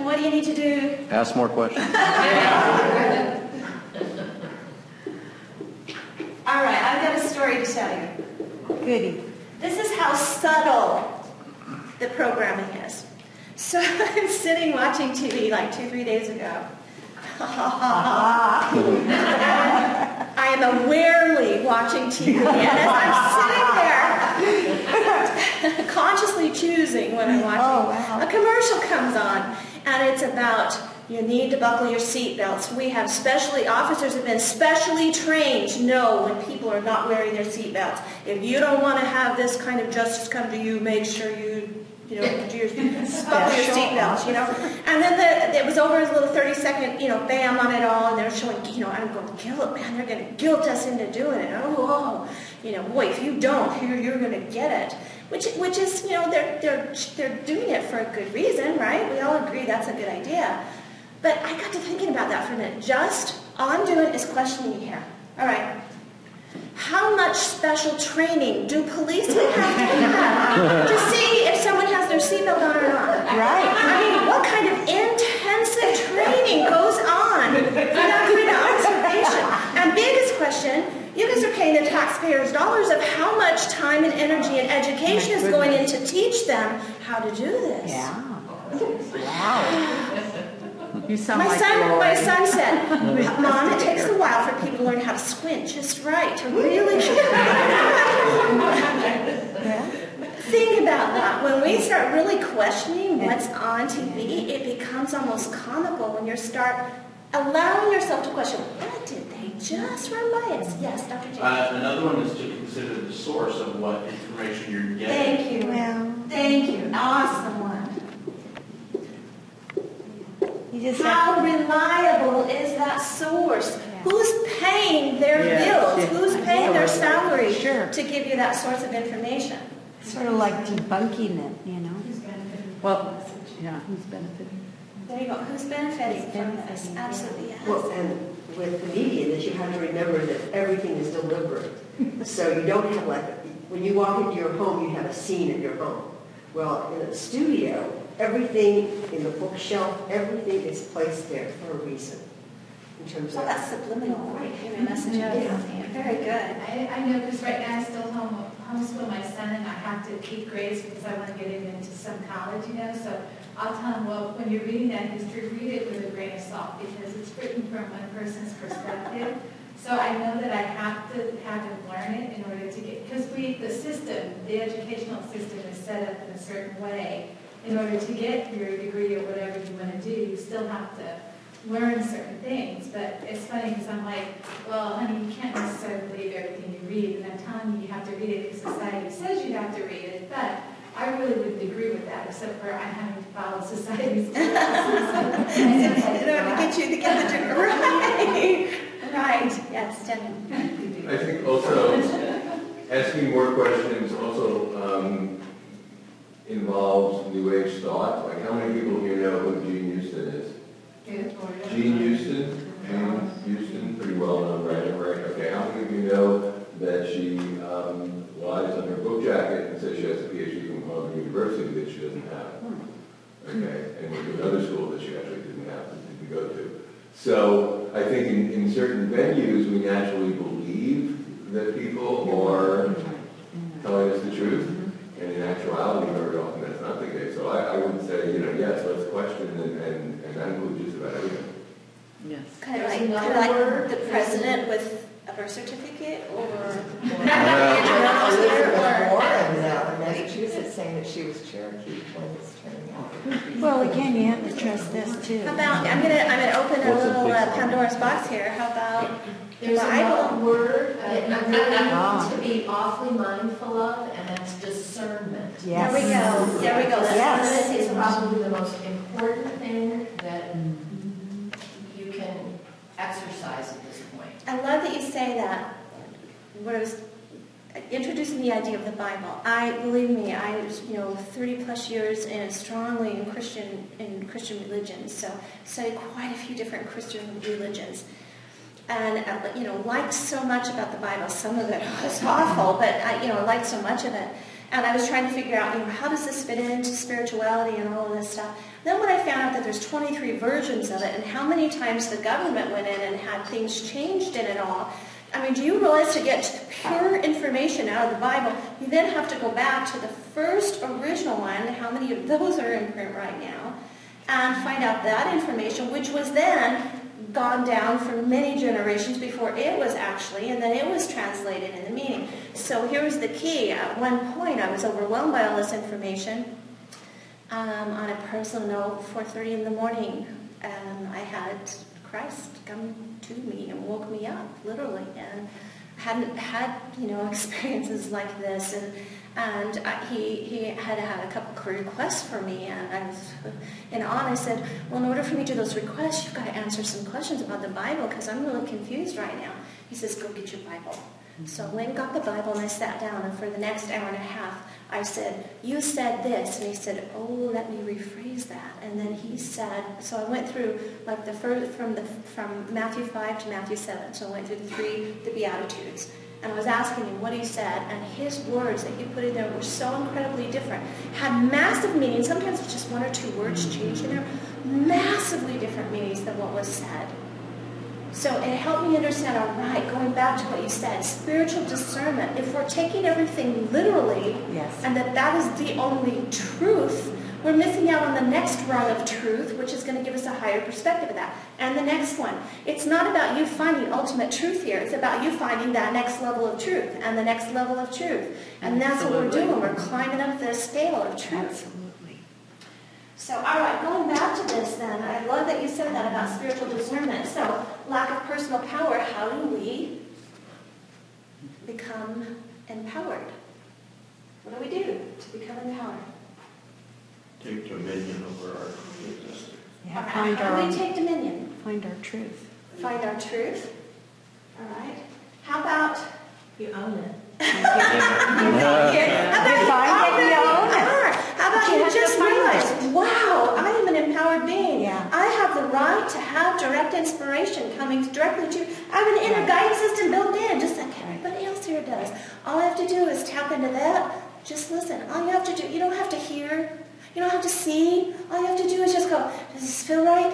what do you need to do? Ask more questions. All right, I've got a story to tell you. Goody. This is how subtle the programming is. So I'm sitting watching TV like 2-3 days ago. I am awarely watching TV, and as I'm sitting there, consciously choosing what I'm watching, a commercial comes on, and it's about you need to buckle your seatbelts. We have officers have been specially trained to know when people are not wearing their seatbelts. If you don't want to have this kind of justice come to you, make sure you buckle your seatbelts, And then it was over as a little 30-second, bam on it all, and they're showing, I'm going to guilt, man, they're going to guilt us into doing it. Boy, if you don't, you're going to get it. Which is, they're doing it for a good reason, right? We all agree that's a good idea. But I got to thinking about that for a minute. All I'm doing is questioning here. All right. How much special training do policemen have to see if someone has their seatbelt on or not? Right. I mean, what kind of intensive training goes on for that kind of observation? And biggest question, you guys are paying the taxpayers' dollars of how much time and energy and education is going in to teach them how to do this. Yeah. Wow. You sound my son said, Mom, it takes a while for people to learn how to squint just right, to really think about that. When we start really questioning what's on TV, it becomes almost comical when you start allowing yourself to question, what did they just run by us? Yes, Dr. James. Another one is to consider the source of what information you're getting. Thank you. Thank you. Awesome one. How reliable is that source? Yeah. Who's paying their bills? Who's paying their salary to give you that source of information? Sort of like debunking it, Who's benefiting? Well, yeah, who's benefiting? There you go. Who's benefiting from this? Absolutely, yes. Well, and with the media, that you have to remember that everything is deliberate. So you don't have when you walk into your home, you have a scene in your home. Well, in a studio, everything in the bookshelf, everything is placed there for a reason. In terms of that's subliminal, right? Messaging. Yeah. Very good. I know because right now I still homeschool my son, and I have to keep grades because I want to get him into some college, So I'll tell him, well, when you're reading that history, read it with a grain of salt because it's written from one person's perspective. So I know that I have to learn it in order to get, because the educational system is set up in a certain way. In order to get your degree or whatever you want to do, you still have to learn certain things. But it's funny because I'm like, well, honey, you can't necessarily believe everything you read. And I'm telling you, you have to read it because society says you have to read it. But I really wouldn't agree with that, except for I'm having to follow society's rules. In order to get you to get the degree. Right. Yes, Dennis. I think also asking more questions also involves New Age thought. Like, how many people here know who Jean Houston is? Jean Houston, pretty well known writer, right? Okay, how many of you know that she lies on her book jacket and says she has a PhD from Harvard University that she doesn't have? Okay, and went to another school that she actually didn't go to. So I think in certain venues we naturally believe that people are telling us the truth. And in actuality, very often that's not the case. So I would say, yes, let's question and that includes just about everything. Yes. Kind of like the president with a birth certificate, or Massachusetts saying that she was Cherokee when it's turning out. Well, again, you have to trust this too. How about I'm gonna open a little Pandora's box here. How about there's another word that you really need to be awfully mindful of, and that's discernment. Yes. There we go. Discernment is probably the most important thing that you can exercise at this point. I love that you say that. Whereas introducing the idea of the Bible, believe me, I was 30 plus years strongly in Christian religion, so studied quite a few different Christian religions. And, liked so much about the Bible. Some of it was awful, but I liked so much of it. And I was trying to figure out, how does this fit into spirituality and all of this stuff. Then when I found out that there's 23 versions of it and how many times the government went in and had things changed in it all, I mean, do you realize to get pure information out of the Bible, you then have to go back to the first original one, how many of those are in print right now, and find out that information, which was then gone down for many generations before it was actually, and then it was translated in the meaning. So here's the key. At one point, I was overwhelmed by all this information. On a personal note, 4:30 in the morning, I had Christ come to me and woke me up, literally, and hadn't had, experiences like this, and he had a couple of requests for me, and I was in awe, and I said, well, in order for me to do those requests, you've got to answer some questions about the Bible, because I'm really confused right now. He says, go get your Bible. So I went and got the Bible, and I sat down, and for the next hour and a half, I said, you said this, and he said, oh, let me rephrase that. And then he said, so I went through like the first, from Matthew 5 to Matthew 7, so I went through the Beatitudes, and I was asking him what he said, and his words that he put in there were so incredibly different, had massive meanings. Sometimes it's just one or two words changed in there, massively different meanings than what was said. So it helped me understand, all right, going back to what you said, spiritual discernment. If we're taking everything literally, Yes. and that is the only truth, we're missing out on the next rung of truth, which is going to give us a higher perspective of that. And the next one. It's not about you finding ultimate truth here. It's about you finding that next level of truth and the next level of truth. And that's what we're doing. We're climbing up the scale of truth. Absolutely. So, all right, going back to this then, I love that you said that about spiritual discernment. So, lack of personal power, how do we become empowered? What do we do to become empowered? Take dominion over our existence. Yeah, All right, find how our do we take dominion? Find our truth. Find our truth. All right. How about You own it. How about you just realize, wow, I am an empowered being. Yeah. I have the right to have direct inspiration coming directly to. I have an inner guidance system built in, just like everybody else here does. All I have to do is tap into that. Just listen. All you have to do, you don't have to hear. You don't have to see. All you have to do is just go, does this feel right?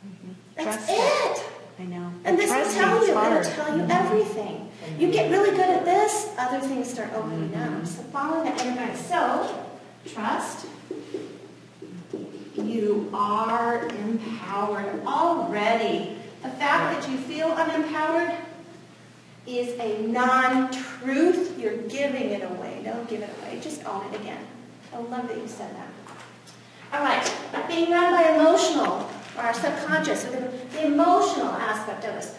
Mm-hmm. That's Trust it. I know. And this will trusting tell is you, it'll hard. tell you everything. You get really good at this, other things start opening up. So follow that inner guidance. So, trust. You are empowered already. The fact that you feel unempowered is a non-truth. You're giving it away. Don't give it away. Just own it again. I love that you said that. All right. Being run by emotional, or our subconscious, or the emotional aspect of us.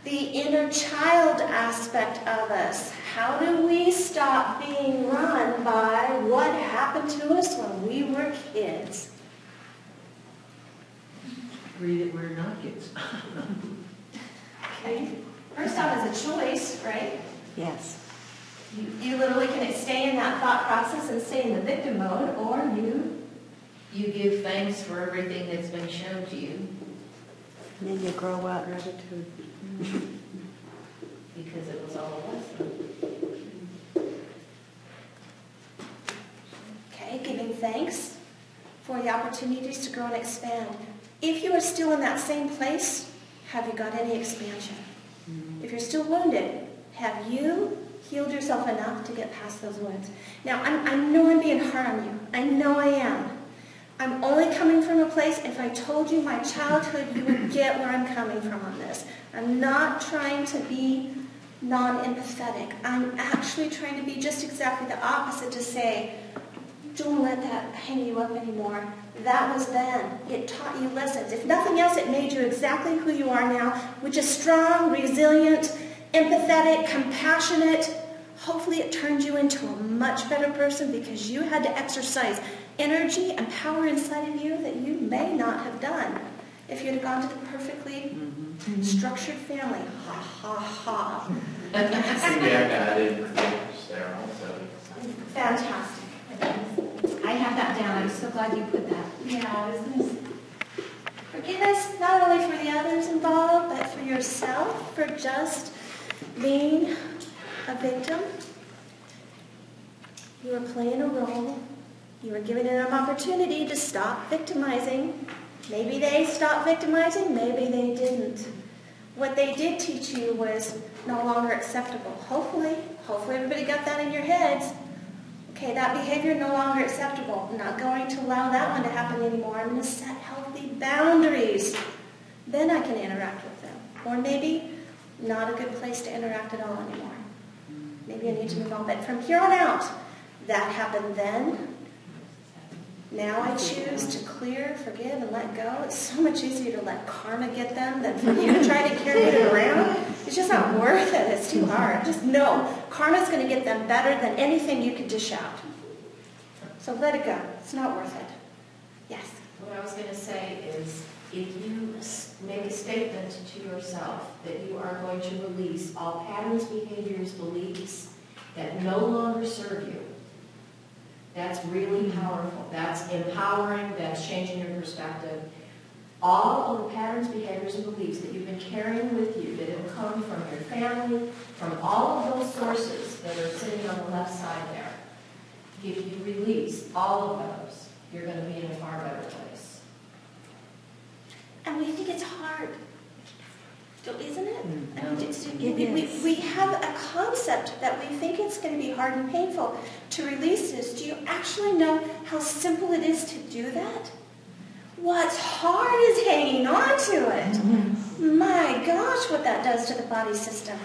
The inner child aspect of us. How do we stop being run by what happened to us when we were kids? Read it, we're not kids. Okay. First off, is a choice, right? Yes. You literally can stay in that thought process and stay in the victim mode, or You give thanks for everything that's been shown to you And then you grow up. Gratitude. because it was all a lesson. okay, giving thanks for the opportunities to grow and expand. If you are still in that same place, have you got any expansion? If you're still wounded, have you healed yourself enough to get past those wounds? Now, I know I'm being hard on you. I know I am. I'm only coming from a place, if I told you my childhood, you would get where I'm coming from on this. I'm not trying to be non-empathetic. I'm actually trying to be just exactly the opposite, to say, don't let that hang you up anymore. That was then. It taught you lessons. If nothing else, it made you exactly who you are now, which is strong, resilient, empathetic, compassionate. Hopefully it turned you into a much better person because you had to exercise energy and power inside of you that you may not have done if you'd have gone to the perfectly structured family. Ha, ha, ha. I think we have to add in forgiveness there also. Fantastic. I have that down. I'm so glad you put that. Yeah, I was going to say. Forgiveness, not only for the others involved, but for yourself, for just being a victim. You were playing a role. You were giving them an opportunity to stop victimizing. Maybe they stopped victimizing, maybe they didn't. What they did teach you was no longer acceptable. Hopefully everybody got that in your heads. Okay, that behavior no longer acceptable. I'm not going to allow that one to happen anymore. I'm going to set healthy boundaries. Then I can interact with them. Or maybe not a good place to interact at all anymore. Maybe I need to move on. But from here on out, that happened then. Now I choose to clear, forgive, and let go. It's so much easier to let karma get them than for you to try to carry it around. It's just not worth it. It's too hard. Just know karma's going to get them better than anything you could dish out. So let it go. It's not worth it. Yes? What I was going to say is, if you make a statement to yourself that you are going to release all patterns, behaviors, beliefs that no longer serve you, that's really powerful. That's empowering. That's changing your perspective. All of the patterns, behaviors, and beliefs that you've been carrying with you that have come from your family, from all of those sources that are sitting on the left side there, if you release all of those, you're going to be in a far better place. And we think it's hard, isn't it? I mean, we have a concept that we think it's going to be hard and painful to release this. Do you actually know how simple it is to do that? What's hard is hanging on to it. My gosh, what that does to the body system.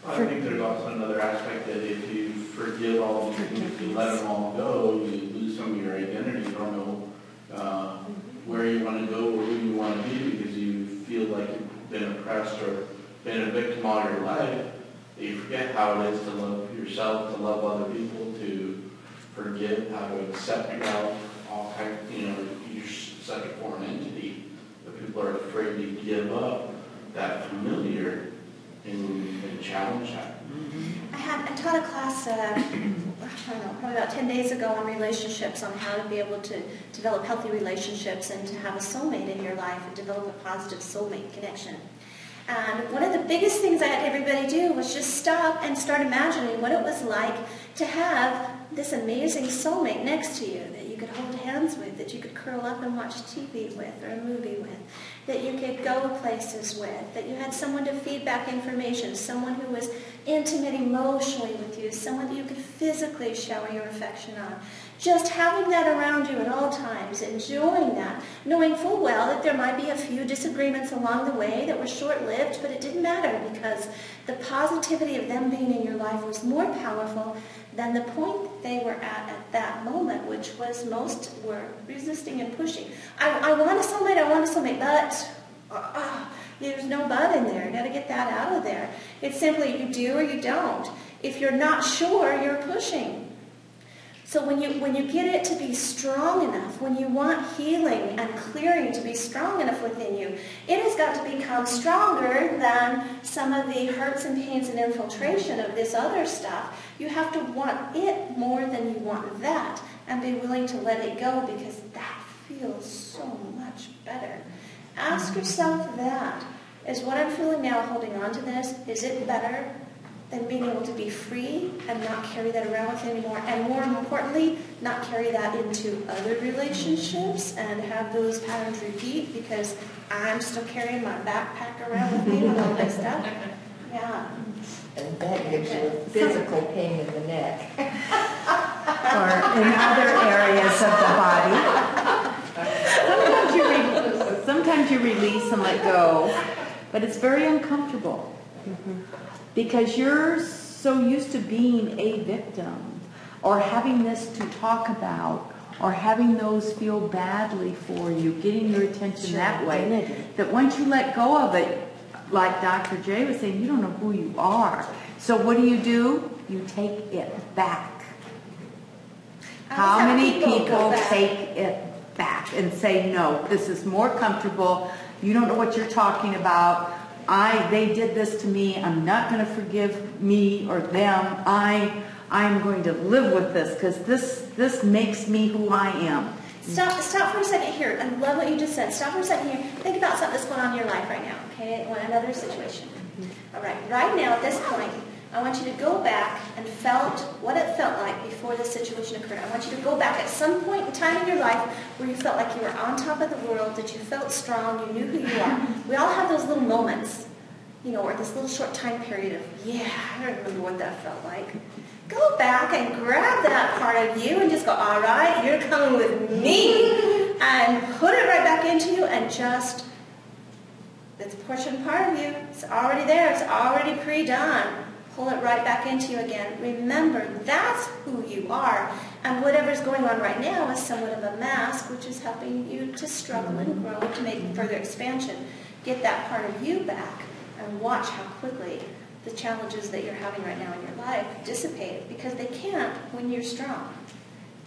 I think there's also another aspect that if you forgive all these things, if you let them all go, you lose some of your identity. You don't know where you want to go or who you want to be because you feel like you've been oppressed or been a victim all your life. You forget how it is to love yourself, to love other people, to forgive, how to accept yourself, all kinds. You're such a foreign entity that people are afraid to give up that familiar and challenge that. I taught a class, I don't know, probably about 10 days ago on relationships, on how to be able to develop healthy relationships and to have a soulmate in your life and develop a positive soulmate connection. And one of the biggest things I had everybody do was just stop and start imagining what it was like to have this amazing soulmate next to you that you could hold hands with, that you could curl up and watch TV with or a movie with, that you could go places with, that you had someone to feed back information, someone who was intimate emotionally with you, someone that you could physically shower your affection on. Just having that around you at all times, enjoying that, knowing full well that there might be a few disagreements along the way that were short-lived, but it didn't matter because the positivity of them being in your life was more powerful than the point they were at that moment, which was most were resisting and pushing. I want a soulmate, but there's no but in there. You got to get that out of there. It's simply you do or you don't. If you're not sure, you're pushing. So when you get it to be strong enough, when you want healing and clearing to be strong enough within you, it has got to become stronger than some of the hurts and pains and infiltration of this other stuff. You have to want it more than you want that and be willing to let it go because that feels so much better. Ask yourself that. Is what I'm feeling now holding on to this, is it better than being able to be free and not carry that around with you anymore? And more importantly, not carry that into other relationships and have those patterns repeat because I'm still carrying my backpack around with me with all this stuff. Yeah. And that gives you a physical pain in the neck. Or in other areas of the body. Sometimes you release and let go, but it's very uncomfortable. Because you're so used to being a victim or having this to talk about or having those feel badly for you, getting your attention that way, that once you let go of it, like Dr. J was saying, you don't know who you are. So what do? You take it back. How many people take it back and say, no, this is more comfortable. You don't know what you're talking about. They did this to me. I'm not going to forgive me or them. I'm going to live with this because this makes me who I am. Stop for a second here. I love what you just said. Stop for a second here. Think about something that's going on in your life right now, okay? Another situation. All right. Right now, at this point, I want you to go back and felt what it felt like before this situation occurred. I want you to go back at some point in time in your life where you felt like you were on top of the world, that you felt strong, you knew who you are. We all have those little moments, or this little short time period of, yeah, I remember what that felt like. Go back and grab that part of you and just go, all right, you're coming with me. And put it right back into you and just, it's a portion part of you. It's already there. It's already pre-done. Pull it right back into you again. Remember, that's who you are. And whatever's going on right now is somewhat of a mask, which is helping you to struggle and grow, to make further expansion. Get that part of you back and watch how quickly the challenges that you're having right now in your life dissipate, because they can't when you're strong.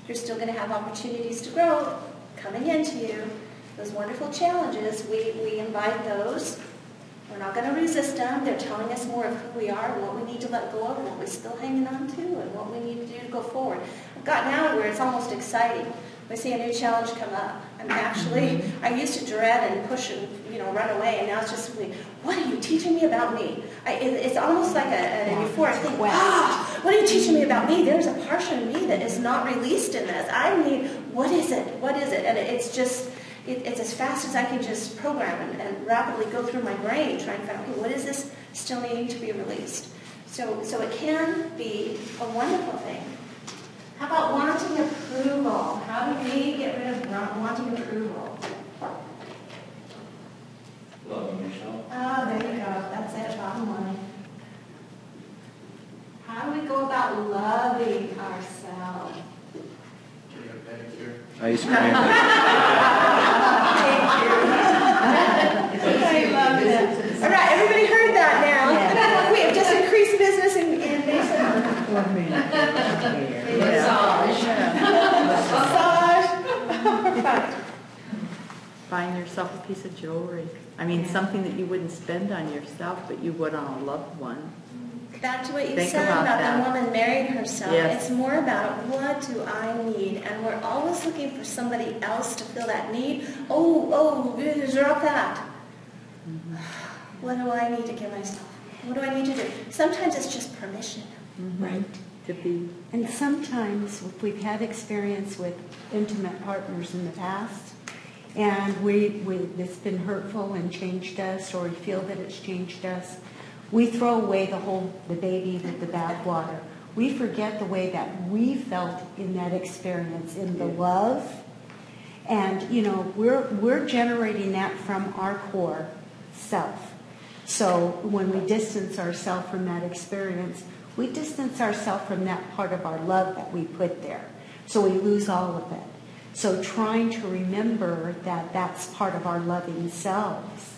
You're still going to have opportunities to grow coming into you. Those wonderful challenges, we invite those. We're not going to resist them. They're telling us more of who we are, what we need to let go of, what we're still hanging on to, and what we need to do to go forward. I've gotten out of where it's almost exciting. We see a new challenge come up. I used to dread and push and run away, and now it's just, what are you teaching me about me? It's almost like a euphoric thing. Wow, what are you teaching me about me? There's a portion of me that is not released in this. What is it? What is it? And it's just, it's as fast as I can just program and rapidly go through my brain trying to find out, what is this still needing to be released? So it can be a wonderful thing. How about wanting approval? How do we get rid of wanting approval? Loving yourself. Oh, there you go. That's it, bottom line. How do we go about loving ourselves? Getting a pedicure. Ice cream. I love it. All right, everybody heard that now. Yeah. We have just increased business in Mason. Massage. Find yourself a piece of jewelry. Something that you wouldn't spend on yourself, but you would on a loved one. Back to what you Think said about that. the woman marrying herself. Yes. It's more about, what do I need? And we're always looking for somebody else to fill that need. Drop that. Mm-hmm. What do I need to give myself? What do I need to do? Sometimes it's just permission. Mm-hmm. Right. To be. And sometimes if we've had experience with intimate partners in the past, and it's been hurtful and changed us, or we feel that it's changed us, we throw away the baby with the bathwater. We forget the way that we felt in that experience, in the love. And, we're generating that from our core self. So when we distance ourselves from that experience, we distance ourselves from that part of our love that we put there. So we lose all of it. So trying to remember that that's part of our loving selves.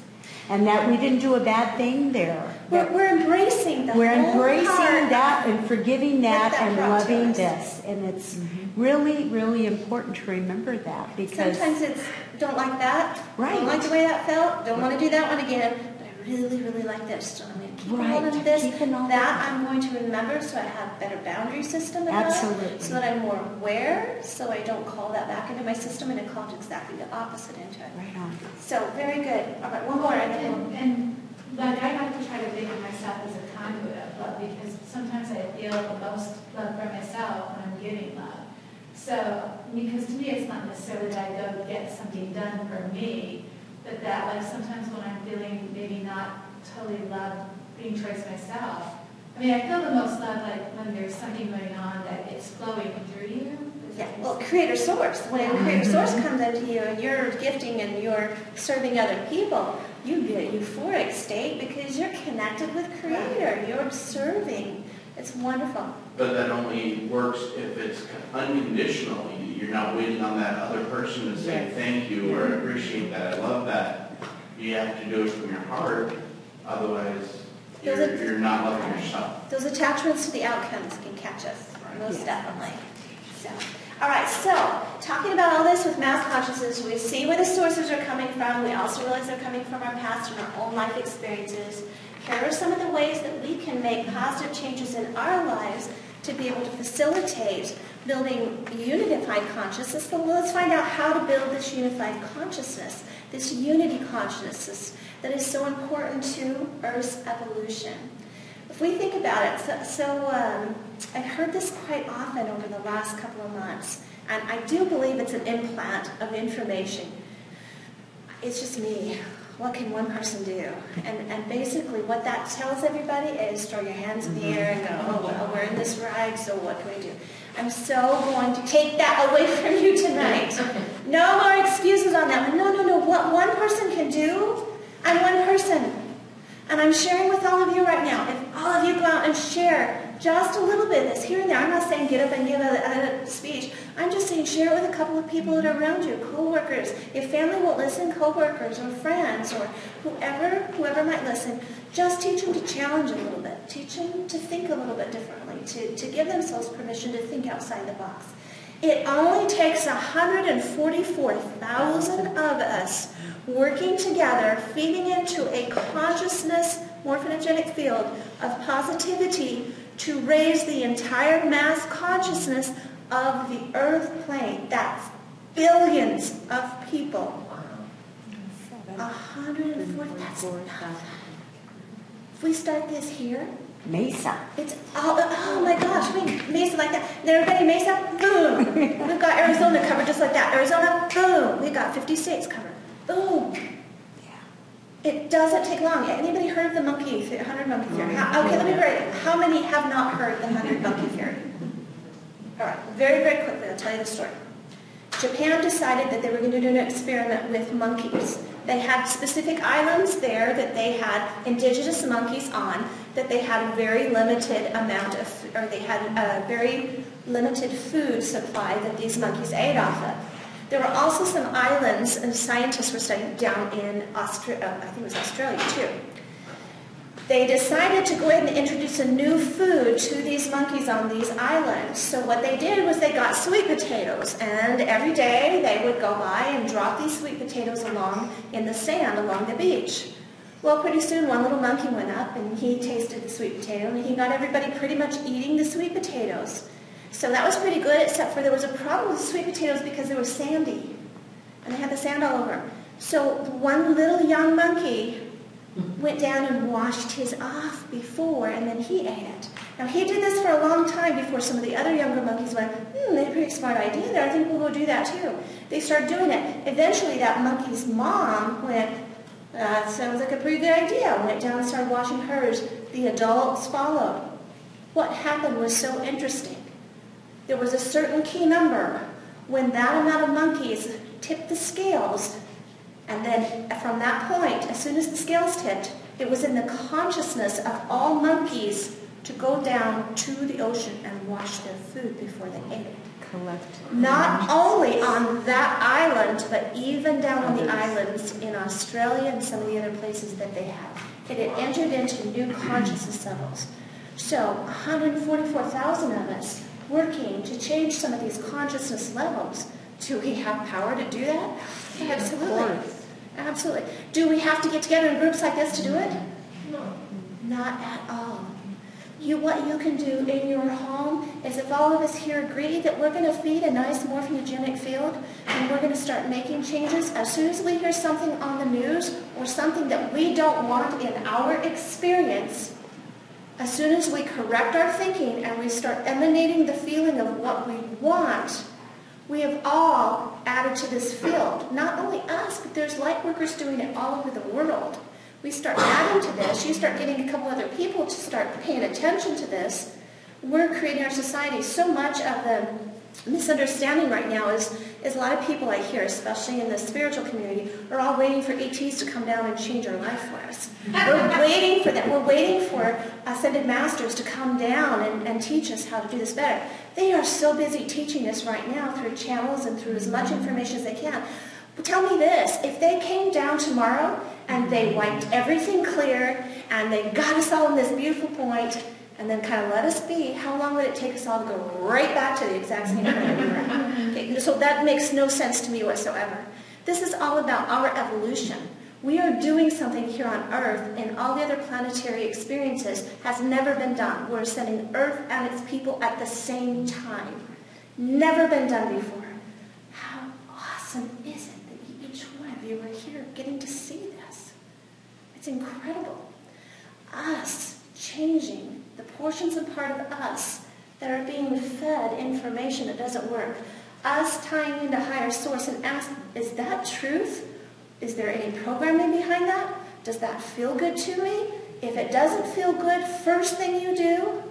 And that we didn't do a bad thing there. We're embracing the We're whole embracing part that and forgiving that that and brought to loving us. this. And it's really, really important to remember that, because Sometimes it's, don't like that. Right. Don't like the way that felt. Don't want to do that one again. But I really, really like this. So I'm going to keep Right. all of this. Keeping all That I'm going to remember, so I have a better boundary system in life. Absolutely. So that I'm more aware, so I don't call that back into my system and it calls exactly the opposite into it. right on. So very good. All right, one more. And then we'll- And I like to try to think of myself as a conduit of love, because sometimes I feel the most love for myself when I'm giving love. So, because to me it's not necessarily that I go get something done for me, but that sometimes when I'm feeling maybe not totally loved being towards myself, I feel the most love when there's something going on that it's flowing through you. Yeah, well, creator source. When creator source comes into you and you're gifting and you're serving other people, you get a euphoric state because you're connected with creator. You're serving. It's wonderful. But that only works if it's unconditional. You're not waiting on that other person to say thank you or appreciate that. I love that. You have to do it from your heart. Otherwise, you're not loving yourself. Those attachments to the outcomes can catch us, most definitely. So, all right, so talking about all this with mass consciousness, we see where the sources are coming from. We also realize they're coming from our past and our own life experiences. Here are some of the ways that we can make positive changes in our lives to be able to facilitate building unified consciousness. So let's find out how to build this unified consciousness, this unity consciousness that is so important to Earth's evolution. If we think about it, I've heard this quite often over the last couple of months, and I do believe it's an implant of information. It's just me. What can one person do? And basically what that tells everybody is throw your hands in the air and go, oh, well, we're in this ride, so what can we do? I'm so going to take that away from you tonight. No more excuses on that one. No. What one person can do, I'm one person. And I'm sharing with all of you right now. If all of you go out and share just a little bit of this here and there. I'm not saying get up and give a speech. I'm just saying share it with a couple of people that are around you, co-workers. If family won't listen, co-workers or friends or whoever might listen, just teach them to challenge a little bit. Teach them to think a little bit differently, to give themselves permission to think outside the box. It only takes 144,000 of us working together, feeding into a consciousness, morphogenetic field of positivity to raise the entire mass consciousness of the earth plane. That's billions of people. 144,000. If we start this here, Mesa. It's oh my gosh, Mesa like that. And everybody Mesa, boom. We've got Arizona covered just like that. Arizona, boom. We've got 50 states covered. Boom. It doesn't take long. Anybody heard of the 100 monkey theory? Okay, let me break. How many have not heard the 100 monkey theory? All right, very, very quickly, I'll tell you the story. Japan decided that they were going to do an experiment with monkeys. They had specific islands there that they had indigenous monkeys on, that they had a very limited amount of, or they had a very limited food supply that these monkeys ate off of. There were also some islands, and scientists were studying down in Australia, I think it was Australia too. They decided to go ahead and introduce a new food to these monkeys on these islands. So what they did was they got sweet potatoes, and every day they would go by and drop these sweet potatoes along in the sand along the beach. Well, pretty soon one little monkey went up and he tasted the sweet potato, and he got everybody pretty much eating the sweet potatoes. So that was pretty good, except for there was a problem with sweet potatoes because they were sandy, and they had the sand all over them. So one little young monkey went down and washed his off before, and then he ate it. Now, he did this for a long time before some of the other younger monkeys went, they had a pretty smart idea there. I think we'll go do that too. They started doing it. Eventually, that monkey's mom went, sounds like a pretty good idea. Went down and started washing hers. The adults followed. What happened was so interesting. There was a certain key number when that amount of monkeys tipped the scales, and then from that point, as soon as the scales tipped, it was in the consciousness of all monkeys to go down to the ocean and wash their food before they ate it. Not only on that island, but even down on the islands in Australia and some of the other places that they have. It had entered into new consciousness levels. So 144,000 of us working to change some of these consciousness levels. Do we have power to do that? Absolutely. Absolutely. Do we have to get together in groups like this to do it? No. Not at all. What you can do in your home is, if all of us here agree that we're going to feed a nice morphogenic field and we're going to start making changes, as soon as we hear something on the news or something that we don't want in our experience, as soon as we correct our thinking and we start emanating the feeling of what we want, we have all added to this field. Not only us, but there's light workers doing it all over the world. We start adding to this. You start getting a couple other people to start paying attention to this. We're creating our society. So much of the misunderstanding right now is a lot of people I hear, especially in the spiritual community, are all waiting for ETs to come down and change our life for us. We're waiting for them. We're waiting for ascended masters to come down and teach us how to do this better. They are so busy teaching us right now through channels and through as much information as they can. But tell me this, if they came down tomorrow and they wiped everything clear and they got us all in this beautiful point and then kind of let us be, how long would it take us all to go right back to the exact same point we were at? Okay, so that makes no sense to me whatsoever. This is all about our evolution. We are doing something here on Earth, and all the other planetary experiences has never been done. We're sending Earth and its people at the same time. Never been done before. How awesome is it that each one of you are here getting to see this? It's incredible. Us changing the portions and part of us that are being fed information that doesn't work. Us tying into higher source and ask, is that truth? Is there any programming behind that? Does that feel good to me? If it doesn't feel good, first thing you do,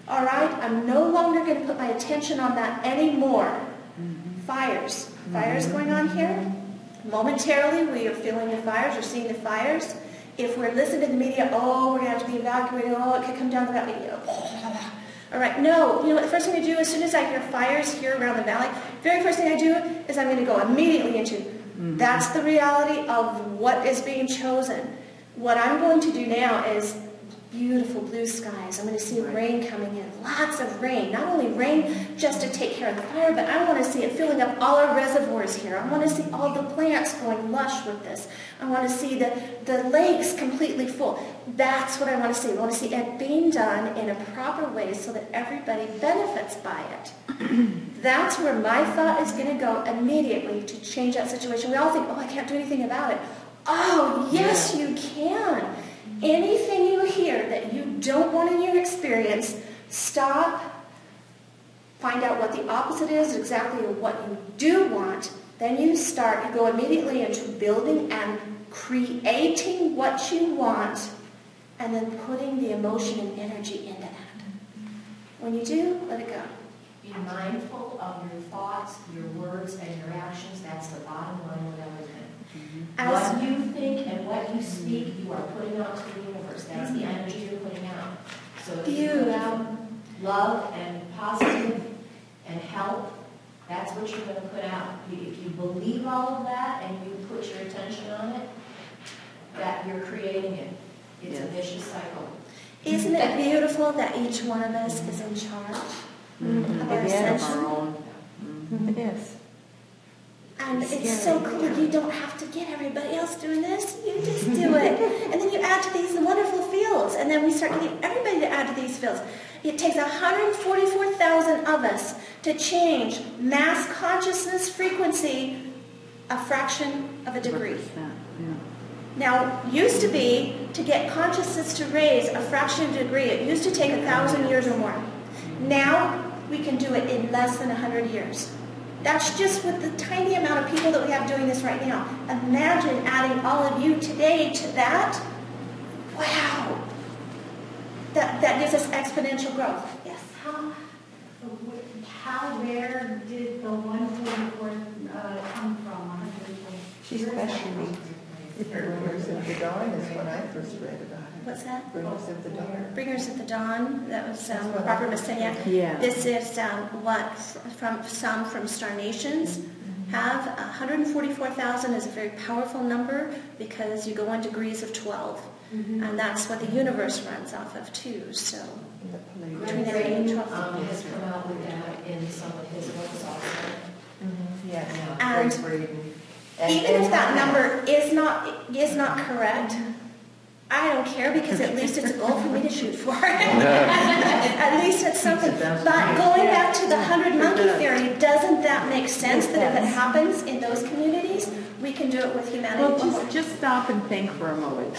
all right, I'm no longer going to put my attention on that anymore. Fires. Fires going on here. Momentarily, we are feeling the fires or seeing the fires. If we're listening to the media, oh, we're going to have to be evacuated, oh, it could come down the valley. All right, no, you know what the first thing I do, as soon as I hear fires here around the valley, very first thing I do is I'm going to go immediately into, that's the reality of what is being chosen. What I'm going to do now is beautiful blue skies. I'm going to see rain coming in, lots of rain. Not only rain just to take care of the fire, but I want to see it filling up all our reservoirs here. I want to see all the plants going lush with this. I want to see the lakes completely full. That's what I want to see. I want to see it being done in a proper way so that everybody benefits by it. That's where my thought is going to go immediately to change that situation. We all think, oh, I can't do anything about it. Oh, yes, you can. Anything you hear that you don't want in your experience, stop, find out what the opposite is, exactly what you do want. Then you go immediately into building and creating what you want, and then putting the emotion and energy into that. When you do, let it go. Be mindful of your thoughts, your words, and your actions. That's the bottom line of everything. What you think and what you speak, you are putting out to the universe. That's the energy you're putting out. So if you put out love and positive and help, that's what you're going to put out. If you believe all of that and you put your attention on it, that you're creating it. It's a vicious cycle. Isn't it beautiful that each one of us is in charge of our ascension? It is. And it's so cool. You don't have to get everybody else doing this. You just do it. And then you add to these wonderful fields. And then we start getting everybody to add to these fields. It takes 144,000 of us to change mass consciousness frequency a fraction of a degree. Now, used to be, to get consciousness to raise a fraction of a degree, it used to take 1,000 years or more. Now, we can do it in less than 100 years. That's just with the tiny amount of people that we have doing this right now. Imagine adding all of you today to that. Wow. That gives us exponential growth. Yes? Where did the 144 come from? She's questioning. Bringers of the Dawn is when I first read about it. What's that? Bringers of the Dawn. Bringers of the Dawn. That was Barbara Messina. Yeah. This is what some from Star Nations have. 144,000 is a very powerful number because you go on degrees of 12. And that's what the universe runs off of too. So between that and 12. Has come out with that in some of his books also. Yes. And even if that number is not correct, I don't care because at least it's a goal for me to shoot for. At least it's something. But going back to the 100 monkey theory, doesn't that make sense that if it happens in those communities, we can do it with humanity? Well, just stop and think for a moment.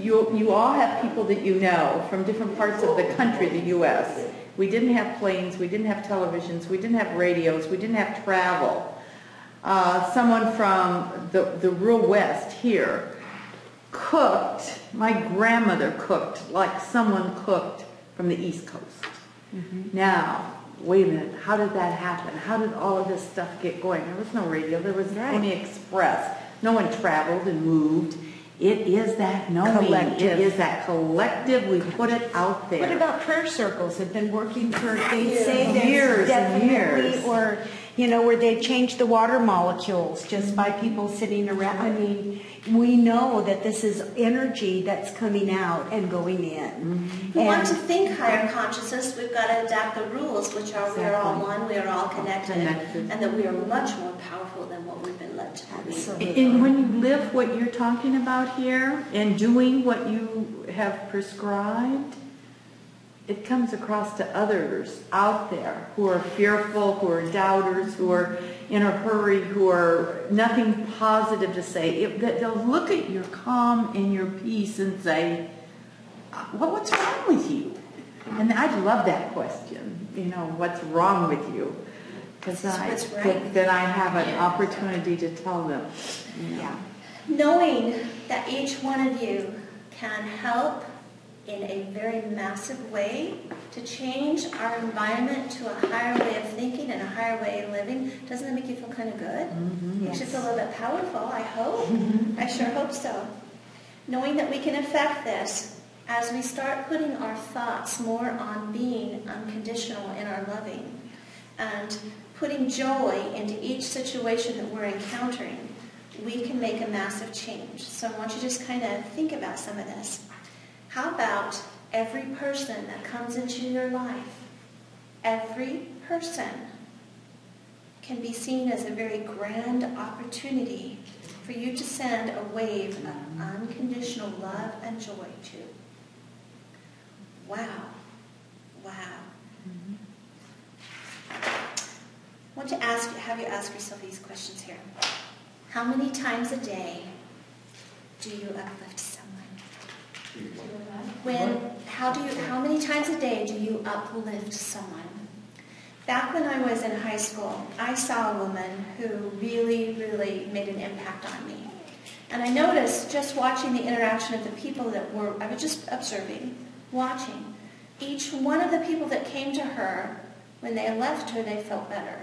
You all have people that you know from different parts of the country, the U.S. We didn't have planes, we didn't have televisions, we didn't have radios, we didn't have travel. Someone from the real West here cooked, my grandmother cooked like someone cooked from the East Coast. Now, wait a minute, how did that happen? How did all of this stuff get going? There was no radio, there was Pony Express. No one traveled and moved. It is that knowing. Collective. It is that collective. We put it out there. What about prayer circles? Have been working for, they say there's years and years. Or, you know, where they've changed the water molecules just by people sitting around. I mean, we know that this is energy that's coming out and going in. We want to think higher consciousness. We've got to adapt the rules, which are we are all one, we are all connected, and that we are much more powerful than what we've been led to believe. And when you live what you're talking about here and doing what you have prescribed, it comes across to others out there who are fearful, who are doubters, who are in a hurry, who are nothing positive to say. They'll look at your calm and your peace and say, what's wrong with you? And I love that question, you know, what's wrong with you? Because then I have an opportunity to tell them. You know. Yeah. Knowing that each one of you can help in a very massive way to change our environment to a higher way of thinking and a higher way of living, doesn't that make you feel kind of good? Mm-hmm. Makes you feel a little bit powerful, I hope. Mm-hmm. I sure hope so. Knowing that we can affect this as we start putting our thoughts more on being unconditional in our loving and putting joy into each situation that we're encountering, we can make a massive change. So I want you to just kind of think about some of this. How about every person that comes into your life, every person can be seen as a very grand opportunity for you to send a wave of unconditional love and joy to. Wow. Wow. Mm-hmm. I want to have you ask yourself these questions here. How many times a day do you uplift someone? How many times a day do you uplift someone? Back when I was in high school, I saw a woman who really, really made an impact on me. And I noticed, just watching the interaction of the people I was just observing, watching. Each one of the people that came to her, when they left her, they felt better.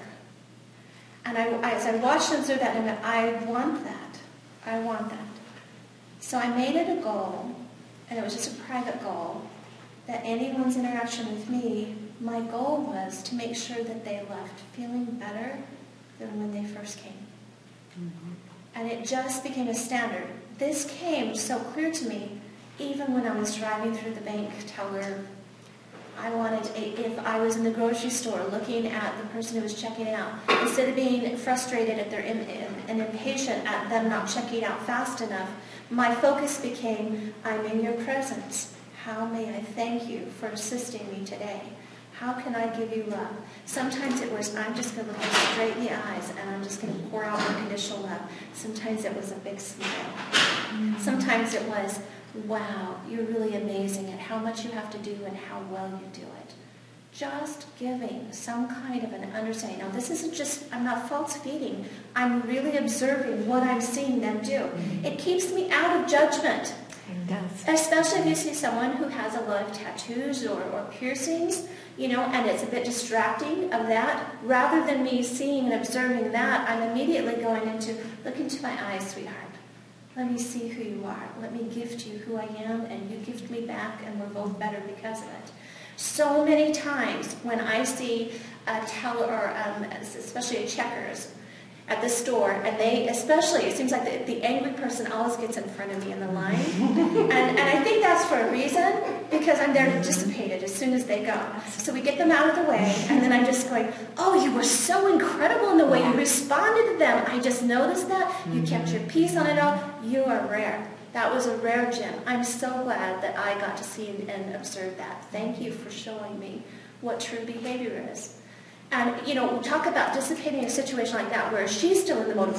And as I watched and observed that, I went, I want that. I want that. So I made it a goal, and it was just a private goal, that anyone's interaction with me, my goal was to make sure that they left feeling better than when they first came. Mm-hmm. And it just became a standard. This came so clear to me, even when I was driving through the bank teller. If I was in the grocery store looking at the person who was checking out, instead of being frustrated at and impatient at them not checking out fast enough, my focus became, I'm in your presence. How may I thank you for assisting me today? How can I give you love? Sometimes it was, I'm just going to look you straight in the eyes and I'm just going to pour out unconditional love. Sometimes it was a big smile. Mm-hmm. Sometimes it was, wow, you're really amazing at how much you have to do and how well you do it. Just giving some kind of an understanding. Now, this isn't just, I'm not false feeding. I'm really observing what I'm seeing them do. Mm-hmm. It keeps me out of judgment. It does. Especially if you see someone who has a lot of tattoos or piercings, and it's a bit distracting of that. Rather than me seeing and observing that, I'm immediately going into, look into my eyes, sweetheart. Let me see who you are. Let me gift you who I am, and you gift me back, and we're both better because of it. So many times when I see a teller, especially a checkers at the store, and it seems like the angry person always gets in front of me in the line. and I think that's for a reason, because I'm there to dissipate it as soon as they go. So we get them out of the way, and then I'm just going, oh, you were so incredible in the way you responded to them. I just noticed that. You kept your peace on it all. You are rare. That was a rare gem. I'm so glad that I got to see and observe that. Thank you for showing me what true behavior is. And, we talk about dissipating a situation like that where she's still in the mode of,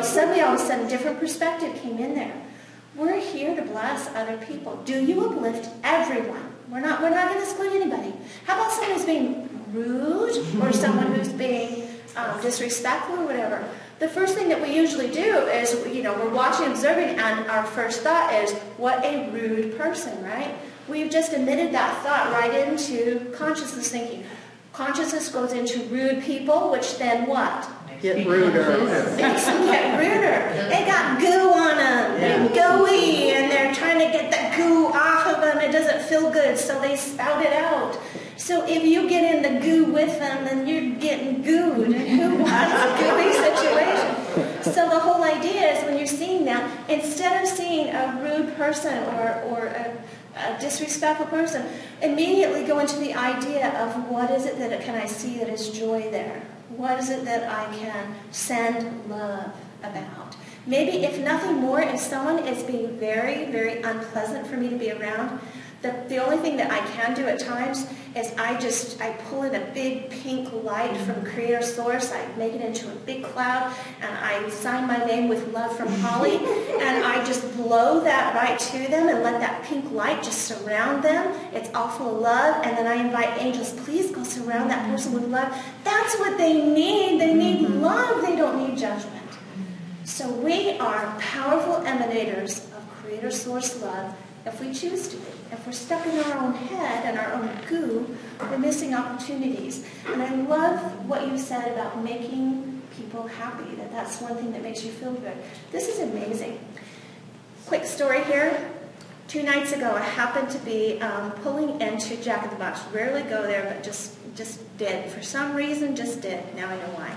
suddenly all of a sudden different perspective came in there. We're here to bless other people. Do you uplift everyone? We're not going to exclude anybody. How about someone who's being rude or someone who's being disrespectful or whatever? The first thing that we usually do is, we're watching, observing, and our first thought is, what a rude person, right? We've just emitted that thought right into consciousness thinking. Consciousness goes into rude people, which then what? Get ruder. Makes them get ruder. They got goo on them. They're gooey, and they're trying to get the goo off of them. It doesn't feel good, so they spout it out. So if you get in the goo with them, then you're getting gooed. Who wants a gooey situation? So the whole idea is when you're seeing that, instead of seeing a rude person or a disrespectful person, immediately go into the idea of what is it that can I see that is joy there? What is it that I can send love about? Maybe if nothing more, if someone is being very, very unpleasant for me to be around, The only thing that I can do at times is I pull in a big pink light from Creator Source, I make it into a big cloud, and I sign my name with love from Holly, and I just blow that right to them and let that pink light just surround them. It's all full of love, and then I invite angels, please go surround that person with love. That's what they need. They need love. They don't need judgment. So we are powerful emanators of Creator Source love if we choose to be. If we're stuck in our own head and our own goo, we're missing opportunities. And I love what you said about making people happy, that's one thing that makes you feel good. This is amazing. Quick story here. 2 nights ago, I happened to be pulling into Jack in the Box. Rarely go there, but just did. For some reason, just did. Now I know why.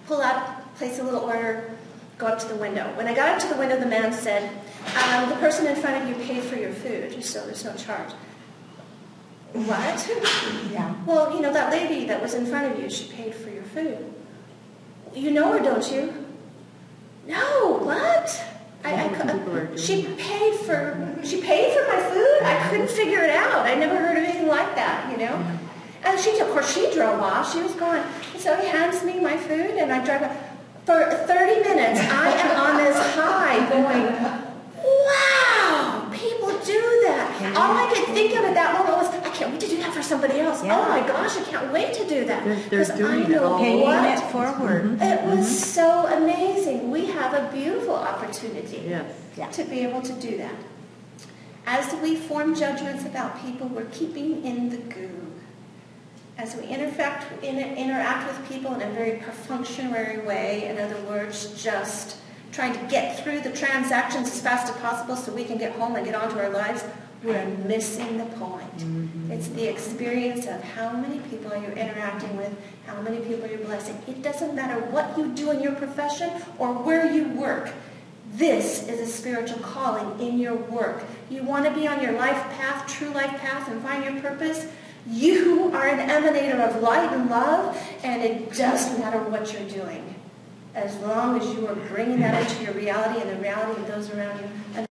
Pull up, place a little order, go up to the window. When I got up to the window, the man said, the person in front of you paid for your food, so there's no charge. What? Yeah. Well, that lady that was in front of you, she paid for your food. You know her, don't you? No, what? She paid for my food? I couldn't figure it out. I never heard of anything like that, And of course, she drove off. She was gone. And so he hands me my food, and I drive off. For 30 minutes, I am on this high going, wow, people do that. All I could think of at that moment was, I can't wait to do that for somebody else. Yeah. Oh my gosh, I can't wait to do that. They're doing it all. Paying it forward. It was so amazing. We have a beautiful opportunity Yes. to be able to do that. As we form judgments about people, we're keeping in the goo. As we interact with people in a very perfunctory way, in other words, just trying to get through the transactions as fast as possible so we can get home and get on to our lives, we're missing the point. It's the experience of how many people are you interacting with, how many people are you blessing. It doesn't matter what you do in your profession or where you work. This is a spiritual calling in your work. You want to be on your life path, true life path, and find your purpose? You are an emanator of light and love, and it doesn't matter what you're doing. As long as you are bringing that into your reality and the reality of those around you.